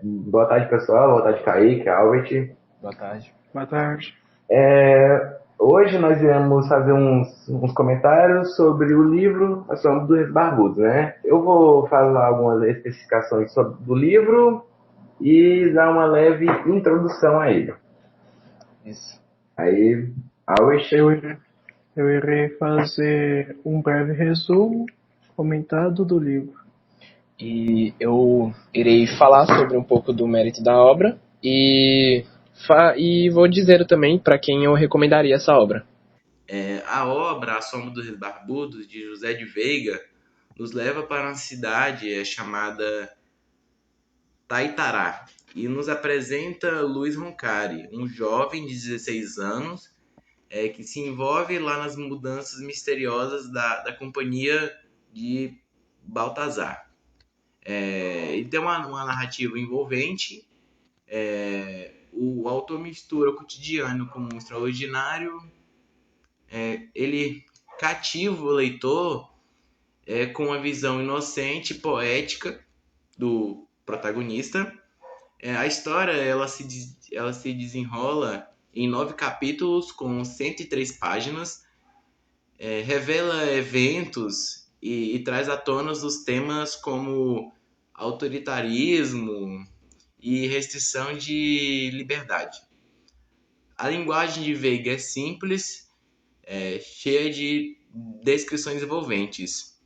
Boa tarde, pessoal. Boa tarde, Kaique, Albert. Boa tarde. Boa tarde. Hoje nós iremos fazer uns comentários sobre o livro A Sombra dos Barbudos, né? Eu vou falar algumas especificações do livro e dar uma leve introdução a ele. Isso. Aí, Albert. Eu irei fazer um breve resumo comentado do livro. E eu irei falar sobre um pouco do mérito da obra e vou dizer também para quem eu recomendaria essa obra. A obra A Sombra dos Barbudos, de José de Veiga, nos leva para uma cidade chamada Taitará e nos apresenta Luiz Roncari, um jovem de 16 anos que se envolve lá nas mudanças misteriosas da companhia de Baltazar. Ele tem uma narrativa envolvente. O autor mistura o cotidiano com o extraordinário. Ele cativa o leitor com a visão inocente e poética do protagonista. A história ela se desenrola em 9 capítulos com 103 páginas, revela eventos e traz à tona os temas como autoritarismo e restrição de liberdade. A linguagem de Veiga é simples, cheia de descrições envolventes.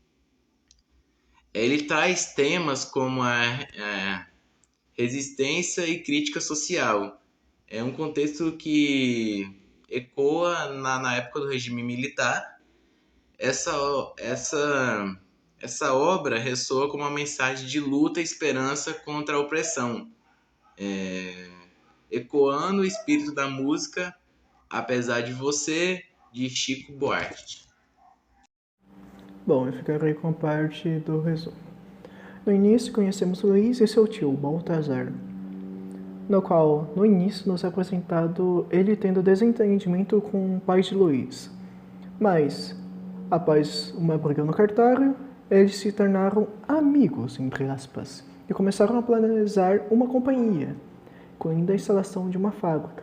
Ele traz temas como a resistência e crítica social. É um contexto que ecoa na época do regime militar. Essa obra ressoa como uma mensagem de luta e esperança contra a opressão, ecoando o espírito da música Apesar de Você, de Chico Buarque. Bom, eu ficarei com a parte do resumo. No início, conhecemos Luiz e seu tio, Baltazar, no qual, no início, nos é apresentado ele tendo desentendimento com o pai de Luiz. Mas, após uma briga no cartório, eles se tornaram amigos, entre aspas, e começaram a planejar uma companhia, incluindo a instalação de uma fábrica.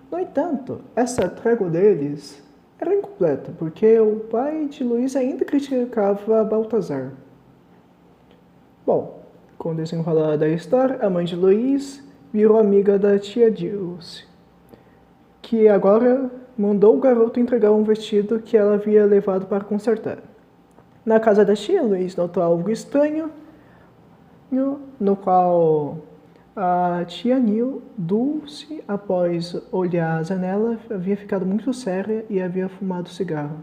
No entanto, essa trégua deles era incompleta, porque o pai de Luiz ainda criticava Baltazar. Bom, com o desenrolar da história, a mãe de Luiz virou amiga da tia Dilce, que agora mandou o garoto entregar um vestido que ela havia levado para consertar. Na casa da tia, Luiz notou algo estranho, no qual a tia Dulce, após olhar a janela, havia ficado muito séria e havia fumado cigarro.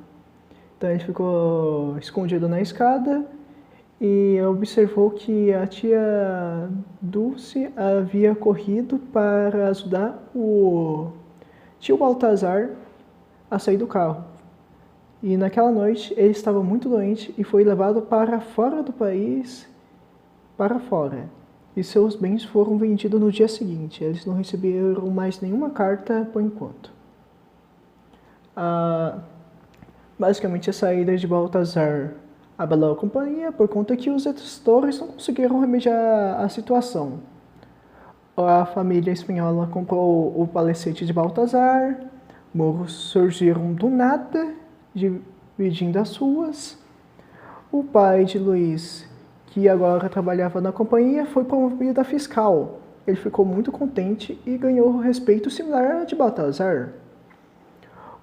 Então ele ficou escondido na escada e observou que a tia Dulce havia corrido para ajudar o tio Baltazar a sair do carro. E naquela noite ele estava muito doente e foi levado para fora do país, para fora. E seus bens foram vendidos no dia seguinte. Eles não receberam mais nenhuma carta por enquanto. Basicamente a saída de Baltazar abalou a companhia por conta que os extratores não conseguiram remediar a situação. A família espanhola comprou o palacete de Baltazar, morros surgiram do nada, dividindo as ruas. O pai de Luiz, que agora trabalhava na companhia, foi promovido a fiscal. Ele ficou muito contente e ganhou um respeito similar ao de Baltazar.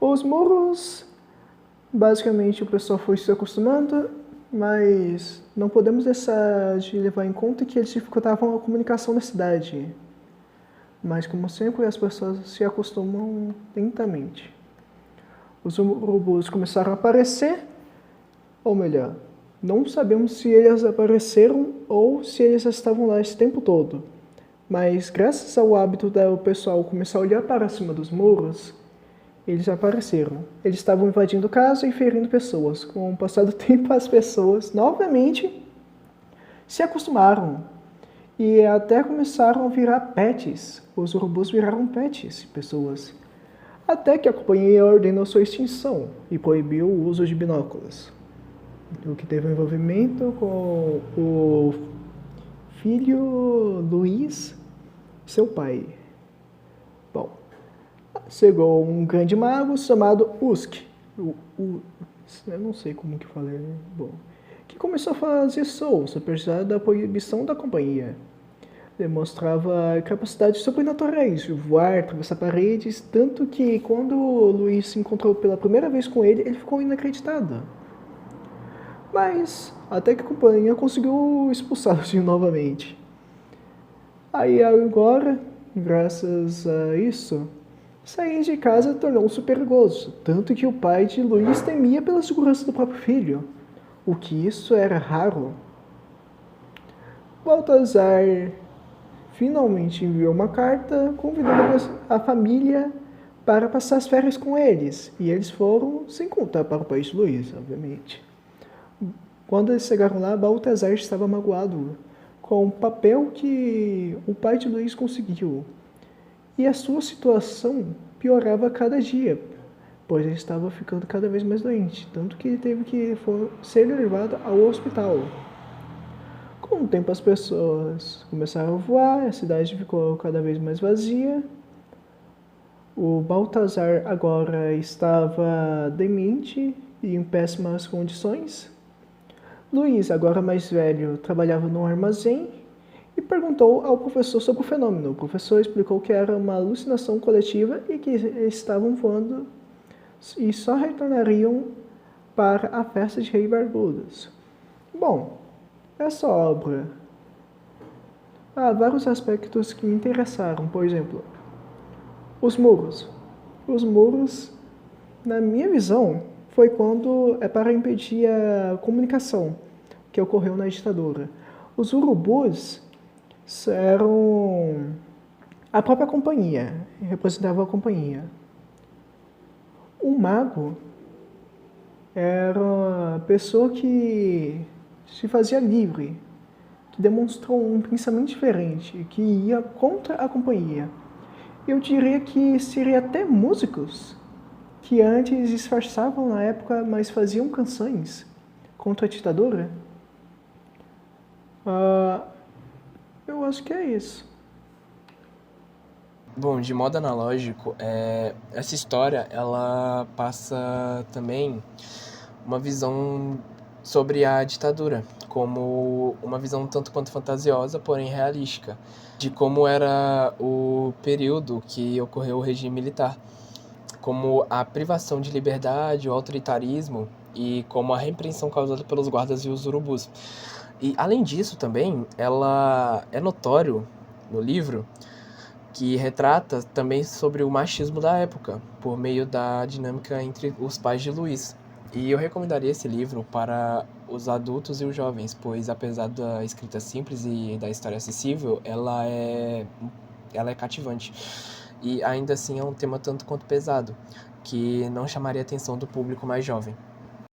Os morros, basicamente o pessoal foi se acostumando, mas não podemos deixar de levar em conta que eles dificultavam a comunicação na cidade. Mas, como sempre, as pessoas se acostumam lentamente. Os urubus começaram a aparecer, ou melhor, não sabemos se eles apareceram ou se eles já estavam lá esse tempo todo. Mas, graças ao hábito do pessoal começar a olhar para cima dos muros, eles apareceram. Eles estavam invadindo casa e ferindo pessoas. Com o passar do tempo, as pessoas, novamente, se acostumaram. E até começaram a virar pets. Os urubus viraram pets, pessoas. Até que a companhia ordenou sua extinção e proibiu o uso de binóculos. O que teve um envolvimento com o filho Luiz Luís, seu pai. Bom, chegou um grande mago chamado Usk. Eu não sei como que fala, né? Bom, que começou a fazer shows, apesar da proibição da companhia. Demonstrava capacidades sobrenaturais de voar, atravessar paredes, tanto que quando Luís se encontrou pela primeira vez com ele, ele ficou inacreditado. Mas até que a companhia conseguiu expulsá-lo novamente. Aí agora, graças a isso, sair de casa tornou-se perigoso, tanto que o pai de Luís temia pela segurança do próprio filho, o que isso era raro. Baltazar finalmente enviou uma carta convidando a família para passar as férias com eles, e eles foram sem contar para o país de Luís, obviamente. Quando eles chegaram lá, Baltazar estava magoado com o papel que o pai de Luís conseguiu, e a sua situação piorava a cada dia, pois ele estava ficando cada vez mais doente, tanto que ele teve que ser levado ao hospital. Com o tempo as pessoas começaram a voar, a cidade ficou cada vez mais vazia. O Baltazar agora estava demente e em péssimas condições. Luís, agora mais velho, trabalhava num armazém e perguntou ao professor sobre o fenômeno. O professor explicou que era uma alucinação coletiva e que estavam voando e só retornariam para a festa de Rei Barbudos. Bom, essa obra há vários aspectos que me interessaram. Por exemplo, os muros. Os muros, na minha visão, foi quando é para impedir a comunicação que ocorreu na ditadura. Os urubus eram a própria companhia, representavam a companhia. O mago era a pessoa que se fazia livre, que demonstrou um pensamento diferente, que ia contra a companhia. Eu diria que seria até músicos que antes disfarçavam na época, mas faziam canções contra a ditadura. Eu acho que é isso. Bom, de modo analógico, essa história ela passa também uma visão sobre a ditadura, como uma visão tanto quanto fantasiosa, porém realística, de como era o período que ocorreu o regime militar, como a privação de liberdade, o autoritarismo e como a repreensão causada pelos guardas e os urubus. E além disso também, ela é notório no livro que retrata também sobre o machismo da época, por meio da dinâmica entre os pais de Luís. E eu recomendaria esse livro para os adultos e os jovens, pois apesar da escrita simples e da história acessível, ela é cativante. E ainda assim é um tema tanto quanto pesado, que não chamaria a atenção do público mais jovem.